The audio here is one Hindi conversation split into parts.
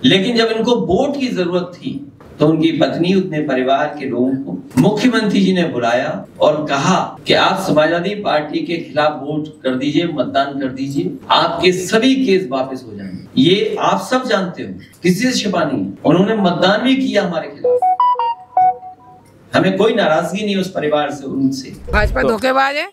लेकिन जब इनको वोट की जरूरत थी तो उनकी पत्नी उतने परिवार के लोगों को मुख्यमंत्री जी ने बुलाया और कहा कि आप समाजवादी पार्टी के खिलाफ वोट कर दीजिए, मतदान कर दीजिए, आपके सभी केस वापस हो जाएंगे। ये आप सब जानते हो, किसी से छिपा नहीं। उन्होंने मतदान भी किया हमारे खिलाफ। हमें कोई नाराजगी नहीं उस परिवार से, उनसे। भाजपा धोखेबाज है।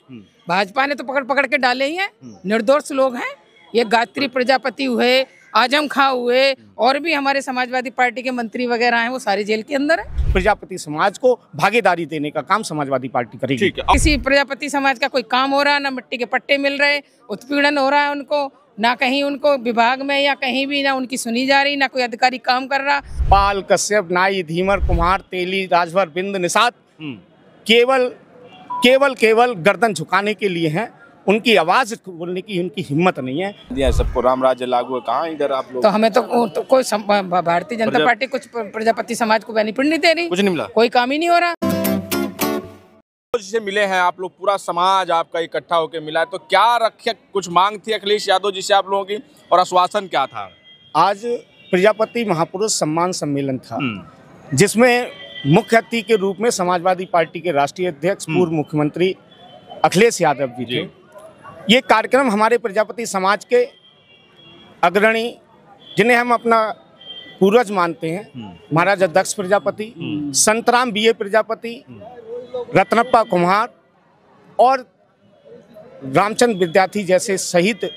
भाजपा ने तो पकड़ पकड़ के डाले ही हैं। निर्दोष लोग हैं। ये गायत्री प्रजापति हुए, आजम खां हुए, और भी हमारे समाजवादी पार्टी के मंत्री वगैरह हैं, वो सारे जेल के अंदर है। प्रजापति समाज को भागीदारी देने का काम समाजवादी पार्टी करेगी। किसी प्रजापति समाज का कोई काम हो रहा है, ना मिट्टी के पट्टे मिल रहे, उत्पीड़न हो रहा है उनको, ना कहीं उनको विभाग में या कहीं भी ना उनकी सुनी जा रही, ना कोई अधिकारी काम कर रहा। पाल, कश्यप, नाई, धीमर, कुम्हार, तेली, राजभर, बिंद, निषाद केवल गर्दन झुकाने के लिए हैं। उनकी आवाज बोलने की उनकी हिम्मत नहीं है। सबको राम राज्य लागू है, कहाँ इधर आप लोग? तो हमें तो कोई भारतीय जनता पार्टी कुछ प्रजापति समाज को बेनिफिट नहीं दे रही, कुछ नहीं मिला, कोई काम ही नहीं हो रहा। जिसे मिले हैं आप लोग, पूरा समाज आपका इकट्ठा होकर मिला है, तो क्या रखे, कुछ मांग थी अखिलेश यादव जी से आप लोगों की, और आश्वासन क्या था? आज प्रजापति महापुरुष सम्मान सम्मेलन था, जिसमें मुख्य अतिथि के रूप में समाजवादी पार्टी के राष्ट्रीय अध्यक्ष पूर्व मुख्यमंत्री अखिलेश यादव जी थे। ये कार्यक्रम हमारे प्रजापति समाज के अग्रणी, जिन्हें हम अपना पूर्वज मानते हैं, महाराजा दक्ष प्रजापति, संतराम बीए प्रजापति, रत्नप्पा कुम्हार और रामचंद्र विद्यार्थी जैसे शहीद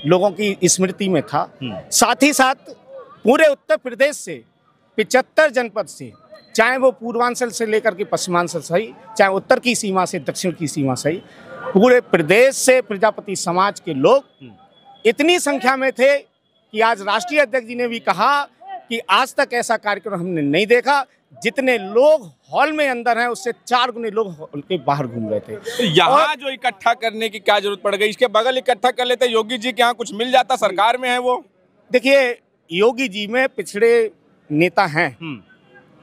लोगों की स्मृति में था। साथ ही साथ पूरे उत्तर प्रदेश से 75 जनपद से, चाहे वो पूर्वांचल से लेकर के पश्चिमांचल सही, चाहे उत्तर की सीमा से दक्षिण की सीमा सही, पूरे प्रदेश से प्रजापति समाज के लोग इतनी संख्या में थे कि आज राष्ट्रीय अध्यक्ष जी ने भी कहा कि आज तक ऐसा कार्यक्रम हमने नहीं देखा। जितने लोग हॉल में अंदर हैं, उससे 4 गुने लोग हॉल के बाहर घूम रहे थे। तो यहाँ जो इकट्ठा करने की क्या जरूरत पड़ गई? इसके बगल इकट्ठा कर लेते, योगी जी के यहाँ कुछ मिल जाता, सरकार में है वो। देखिए, योगी जी में पिछड़े नेता हैं,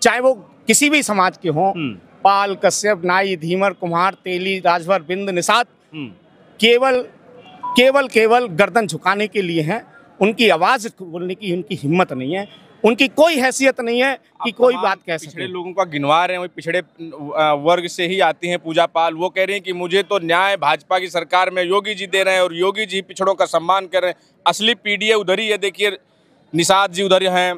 चाहे वो किसी भी समाज के हों, पाल, कश्यप, नाई, धीमर, कुम्हार, तेली, राजभर, बिंद, निषाद केवल गर्दन झुकाने के लिए हैं। उनकी आवाज बोलने की उनकी हिम्मत नहीं है, उनकी कोई हैसियत नहीं है कि कोई बात कह सके। पिछड़े लोगों का गिनवा रहे हैं, पिछड़े वर्ग से ही आती हैं पूजा पाल, वो कह रहे हैं कि मुझे तो न्याय भाजपा की सरकार में योगी जी दे रहे हैं और योगी जी पिछड़ों का सम्मान कर रहे हैं। असली पीडीए उधर ही है। देखिए, निषाद जी उधर हैं,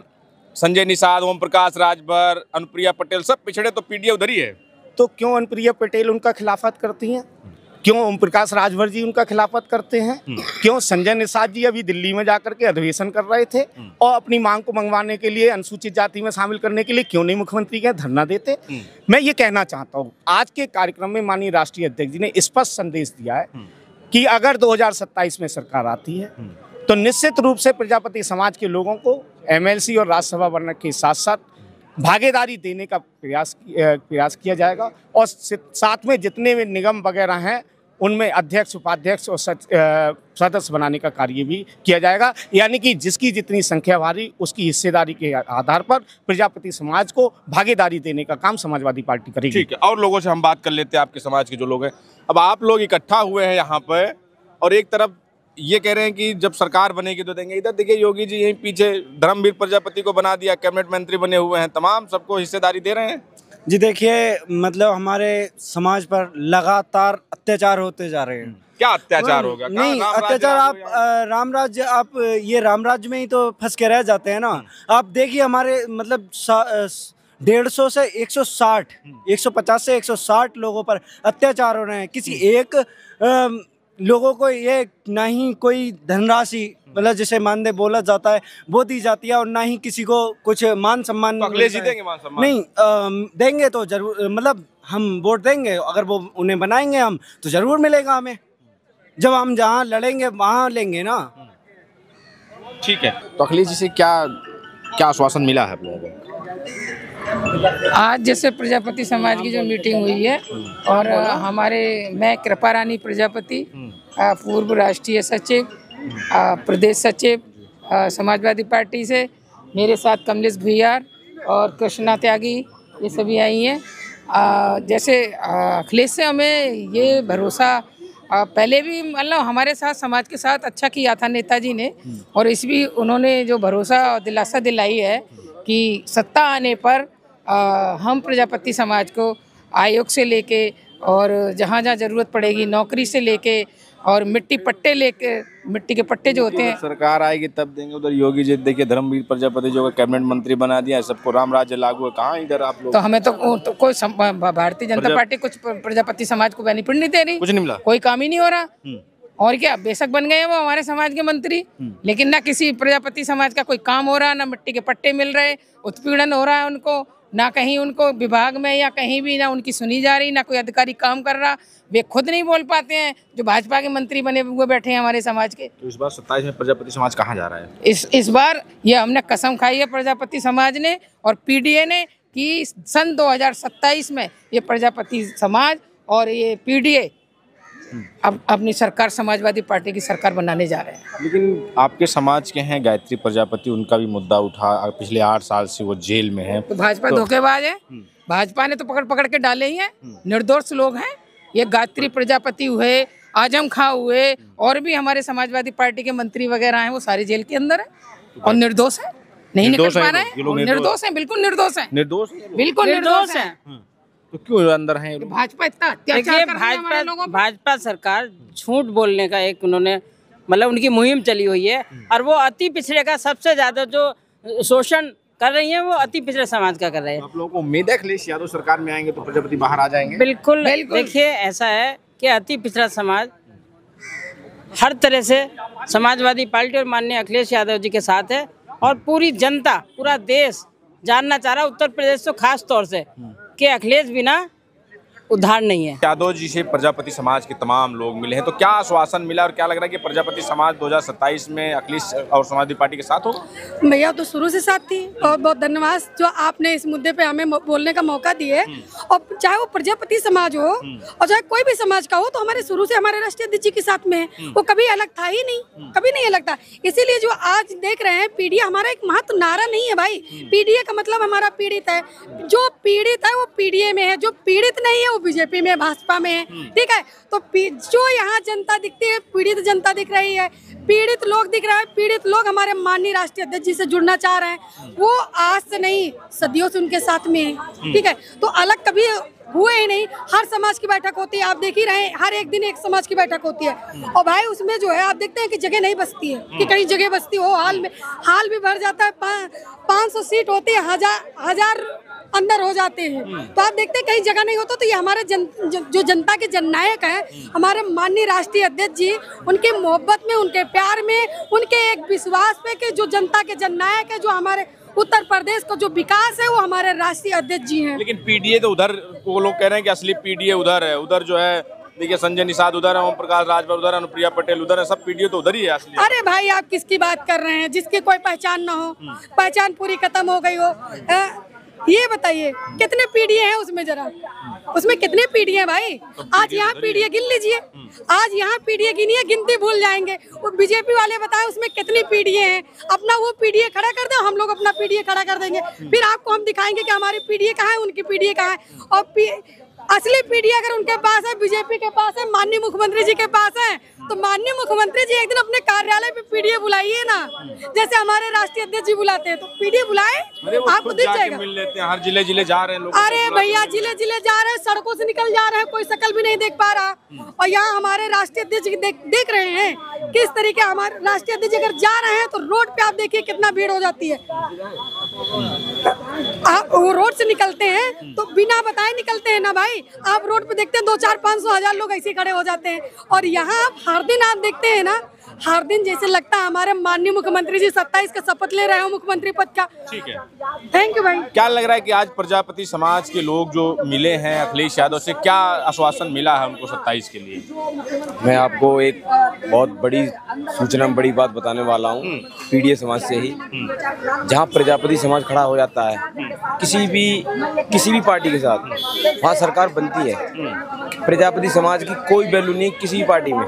संजय निषाद, ओम प्रकाश राजभर, अनुप्रिया पटेल, सब पिछड़े तो पीडीए उधर ही है। तो क्यों अनुप्रिया पटेल उनका खिलाफत करती हैं? क्यों ओम प्रकाश राजभर जी उनका खिलाफत करते हैं? क्यों संजय निषाद जी अभी दिल्ली में जाकर के अधिवेशन कर रहे थे और अपनी मांग को मंगवाने के लिए, अनुसूचित जाति में शामिल करने के लिए क्यों नहीं मुख्यमंत्री के धरना देते? मैं ये कहना चाहता हूँ, आज के कार्यक्रम में माननीय राष्ट्रीय अध्यक्ष जी ने स्पष्ट संदेश दिया है कि अगर 2027 में सरकार आती है तो निश्चित रूप से प्रजापति समाज के लोगों को एमएलसी और राज्यसभा बनने के साथ साथ भागीदारी देने का प्रयास किया जाएगा, और साथ में जितने भी निगम वगैरह हैं उनमें अध्यक्ष, उपाध्यक्ष और सदस्य बनाने का कार्य भी किया जाएगा। यानी कि जिसकी जितनी संख्या भारी, उसकी हिस्सेदारी के आधार पर प्रजापति समाज को भागीदारी देने का काम समाजवादी पार्टी करेगी। ठीक है, और लोगों से हम बात कर लेते हैं, आपके समाज के जो लोग हैं। अब आप लोग इकट्ठा हुए हैं यहाँ पर, और एक तरफ ये कह रहे हैं कि जब सरकार बनेगी तो देंगे। इधर देखिए, योगी जी यहीं पीछे धर्मवीर प्रजापति को बना दिया, कैबिनेट मंत्री बने हुए हैं, तमाम सबको हिस्सेदारी दे रहे हैं। जी देखिए, मतलब हमारे समाज पर लगातार अत्याचार होते जा रहे हैं। क्या अत्याचार होगा? नहीं, अत्याचार आप राम राज्य, आप ये राम राज्य में ही तो फंस के रह जाते हैं ना। आप देखिए, हमारे मतलब 150 से 160, 150 से 160 लोगों पर अत्याचार हो रहे हैं। किसी एक लोगों को ये ना ही कोई धनराशि, मतलब जिसे मानदेय बोला जाता है, वो दी जाती है, और ना ही किसी को कुछ मान सम्मान। तो अखिलेश जी देंगे मान सम्मान? नहीं, देंगे तो जरूर, मतलब हम वोट देंगे, अगर वो उन्हें बनाएंगे हम तो जरूर मिलेगा हमें। जब हम जहाँ लड़ेंगे वहाँ लेंगे ना। ठीक है, तो अखिलेश जी से क्या आश्वासन मिला है आप लोगों को? आज जैसे प्रजापति समाज की जो मीटिंग हुई है, और मैं कृपा रानी प्रजापति, पूर्व राष्ट्रीय सचिव, प्रदेश सचिव समाजवादी पार्टी से, मेरे साथ कमलेश भुइयार और कृष्णा त्यागी, ये सभी आई हैं। जैसे अखिलेश से हमें ये भरोसा पहले भी मतलब हमारे साथ समाज के साथ अच्छा किया था नेताजी ने, और इस भी उन्होंने जो भरोसा और दिलासा दिलाई है कि सत्ता आने पर हम प्रजापति समाज को आयोग से लेके और जहाँ जहाँ ज़रूरत पड़ेगी नौकरी से लेके और मिट्टी पट्टे लेके, मिट्टी के पट्टे जो होते हैं सरकार आएगी तब देंगे। उधर योगी जी देखिए धर्मवीर प्रजापति जो कैबिनेट मंत्री बना दिया, सबको राम राज्य लागू है, कहाँ इधर आप लोग। तो हमें तो कोई भारतीय जनता पार्टी कुछ प्रजापति समाज को बेनिफिट नहीं दे रही, कुछ नहीं मिला, कोई काम ही नहीं हो रहा। और क्या, बेशक बन गए वो हमारे समाज के मंत्री, लेकिन ना किसी प्रजापति समाज का कोई काम हो रहा, ना मिट्टी के पट्टे मिल रहे, उत्पीड़न हो रहा है उनको, ना कहीं उनको विभाग में या कहीं भी ना उनकी सुनी जा रही, ना कोई अधिकारी काम कर रहा। वे खुद नहीं बोल पाते हैं जो भाजपा के मंत्री बने हुए बैठे हैं हमारे समाज के। तो इस बार 27 में प्रजापति समाज कहाँ जा रहा है? इस बार ये हमने कसम खाई है प्रजापति समाज ने और पीडीए ने कि सन 2027 में ये प्रजापति समाज और ये पीडीए अब अपनी सरकार समाजवादी पार्टी की सरकार बनाने जा रहे हैं। लेकिन आपके समाज के हैं गायत्री प्रजापति, उनका भी मुद्दा उठा, पिछले 8 साल से वो जेल में है। तो भाजपा धोखेबाज है, भाजपा ने तो पकड़ पकड़ के डाले ही हैं, निर्दोष लोग हैं। ये गायत्री प्रजापति हुए, आजम खां हुए, और भी हमारे समाजवादी पार्टी के मंत्री वगैरह हैं, वो सारे जेल के अंदर है और निर्दोष है, नहीं निकल पा रहे हैं। निर्दोष है, बिल्कुल निर्दोष है, निर्दोष बिल्कुल निर्दोष है। तो क्यों अंदर हैं? भाजपा इतना अत्याचार कर रही है हमारे लोगों पर। भाजपा सरकार झूठ बोलने का एक उन्होंने मतलब उनकी मुहिम चली हुई है, और वो अति पिछड़े का सबसे ज्यादा जो शोषण कर रही है वो अति पिछड़े समाज का कर रहे हैं। आप लोगों को उम्मीद है अखिलेश यादव सरकार में आएंगे तो प्रजापति बाहर आ जाएंगे? बिल्कुल। देखिए ऐसा है कि अति पिछड़ा समाज हर तरह से समाजवादी पार्टी और माननीय अखिलेश यादव जी के साथ है, और पूरी जनता, पूरा देश जानना चाह रहा है, उत्तर प्रदेश तो खास तौर से, कि अखिलेश बिना उद्धार नहीं है। यादव जी से प्रजापति समाज के तमाम लोग मिले हैं, तो क्या आश्वासन मिला और क्या लग रहा है कि प्रजापति समाज 2027 में अखिलेश और समाजवादी पार्टी के साथ हो? भैया तो शुरू से साथ थी, बहुत बहुत धन्यवाद जो आपने इस मुद्दे पे हमें बोलने का मौका दिए। और चाहे वो प्रजापति समाज हो और चाहे कोई भी समाज का हो, तो हमारे शुरू से हमारे राष्ट्रीय अध्यक्ष जी के साथ में है, वो कभी अलग था ही नहीं, कभी नहीं अलग था। इसीलिए जो आज देख रहे हैं पीडीए हमारा एक महत्व नारा नहीं है भाई, पीडीए का मतलब हमारा पीड़ित है, जो पीड़ित है वो पीडीए में है, जो पीड़ित नहीं है बीजेपी में, भाजपा में है, ठीक है। तो जो यहाँ जनता दिखती है, पीड़ित जनता दिख रही है, पीड़ित लोग दिख रहा है, पीड़ित लोग हमारे माननीय राष्ट्रीय अध्यक्ष जी से जुड़ना चाह रहे हैं, वो आज से नहीं सदियों से उनके साथ में है, ठीक है। तो अलग कभी हुए ही नहीं, हर समाज की बैठक होती है, आप देख ही रहे हैं, हर एक दिन एक समाज की बैठक होती है। और भाई उसमें जो है आप देखते हैं कि जगह नहीं बचती है, कि कहीं जगह बचती हो, हाल भी भर जाता है, 500 सीट होती है, हजार अंदर हो जाते हैं, तो आप देखते हैं कहीं जगह नहीं होता। तो ये हमारे जो जनता के जननायक हैं, हमारे माननीय राष्ट्रीय अध्यक्ष जी, उनकी मोहब्बत में, उनके प्यार में, उनके एक विश्वास पे कि जो जनता के जननायक है, जो हमारे उत्तर प्रदेश को जो विकास है, वो हमारे राष्ट्रीय अध्यक्ष जी हैं। लेकिन पीडीए तो उधर, वो लोग कह रहे हैं कि असली पीडीए उधर है, उधर जो है देखिए संजय निषाद उधर है, ओम प्रकाश राजभर उधर है, अनुप्रिया पटेल उधर है, सब पीडीए तो उधर ही है असली। अरे भाई आप किसकी बात कर रहे हैं, जिसकी कोई पहचान ना हो, पहचान पूरी खत्म हो गई हो। ये बताइए कितने पीडीए हैं उसमें, जरा उसमें कितने पीडीए हैं भाई? आज यहाँ पीडीए गिन लीजिए, आज यहाँ पीडीए गिनिए, गिनती भूल जाएंगे। वो बीजेपी वाले बताएं उसमें कितनी पीडीए हैं, अपना वो पीडीए खड़ा कर दो, हम लोग अपना पीडीए खड़ा कर देंगे, फिर आपको हम दिखाएंगे कि हमारी पीडीए कहाँ है, उनकी पीडीए कहाँ है। और असली पीडीए अगर उनके पास है, बीजेपी के पास है, माननीय मुख्यमंत्री जी के पास है, तो माननीय मुख्यमंत्री जी एक दिन अपने कार्यालय पे पीडीए बुलाइए ना, जैसे हमारे राष्ट्रीय अध्यक्ष जी बुलाते हैं, तो पीडीए बुलाए, आपको दिख जाएगा। मिल लेते हैं, हर जिले जा रहे हैं लोग। अरे भैया जिले जा रहे हैं, सड़कों से निकल जा रहे हैं, कोई शकल भी नहीं देख पा रहा। और यहाँ हमारे राष्ट्रीय अध्यक्ष देख रहे हैं किस तरीके हमारे राष्ट्रीय अध्यक्ष अगर जा रहे हैं, तो रोड पे आप देखिए कितना भीड़ हो जाती है। आप वो रोड से निकलते हैं तो बिना बताए निकलते हैं ना भाई, आप रोड पे देखते हैं 2, 4, 500 हजार लोग ऐसे खड़े हो जाते हैं। और यहाँ आप हर दिन आप देखते हैं ना, हर दिन जैसे लगता है हमारे माननीय मुख्यमंत्री जी 27 का शपथ ले रहे हो मुख्यमंत्री पद का। ठीक है, थैंक यू भाई। क्या लग रहा है कि आज प्रजापति समाज के लोग जो मिले हैं अखिलेश यादव से, क्या आश्वासन मिला है उनको 27 के लिए? मैं आपको एक बहुत बड़ी सूचना, बड़ी बात बताने वाला हूँ पीडीए समाज से ही। जहाँ प्रजापति समाज खड़ा हो जाता है किसी भी पार्टी के साथ, वहाँ सरकार बनती है। प्रजापति समाज की कोई वैल्यू नहीं किसी भी पार्टी में,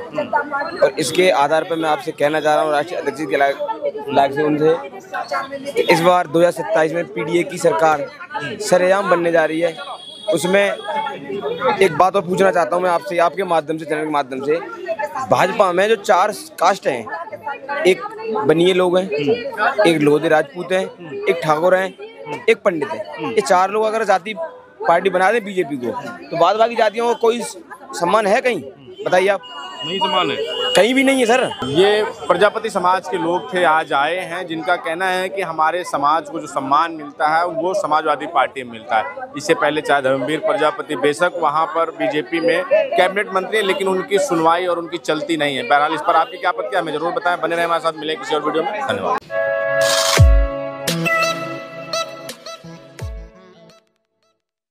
और इसके आधार पर मैं आपसे कहना चाह रहा हूँ राष्ट्रीय अध्यक्ष के लायक से उनसे, इस बार 2027 में पीडीए की सरकार सरेआम बनने जा रही है, उसमें एक बात और पूछना चाहता हूँ मैं आपसे, आपके माध्यम से, चैनल के माध्यम से। भाजपा में जो 4 कास्ट हैं, एक बनिए लोग हैं, एक लोधी राजपूत हैं, एक ठाकुर हैं, एक पंडित है। ये 4 लोग अगर जाति पार्टी बना दें बीजेपी को, तो बाद बाकी जातियों को कोई सम्मान है कहीं? बताइए आप। नहीं सम्मान है, कहीं भी नहीं है सर। ये प्रजापति समाज के लोग थे, आज आए हैं, जिनका कहना है कि हमारे समाज को जो सम्मान मिलता है वो समाजवादी पार्टी में मिलता है। इससे पहले चाहे धर्मवीर प्रजापति बेशक वहां पर बीजेपी में कैबिनेट मंत्री है, लेकिन उनकी सुनवाई और उनकी चलती नहीं है। बहरहाल इस पर आपकी क्या आपत्ति है, हमें जरूर बताएं। बने रहें हमारे साथ, मिले किसी और वीडियो में। धन्यवाद।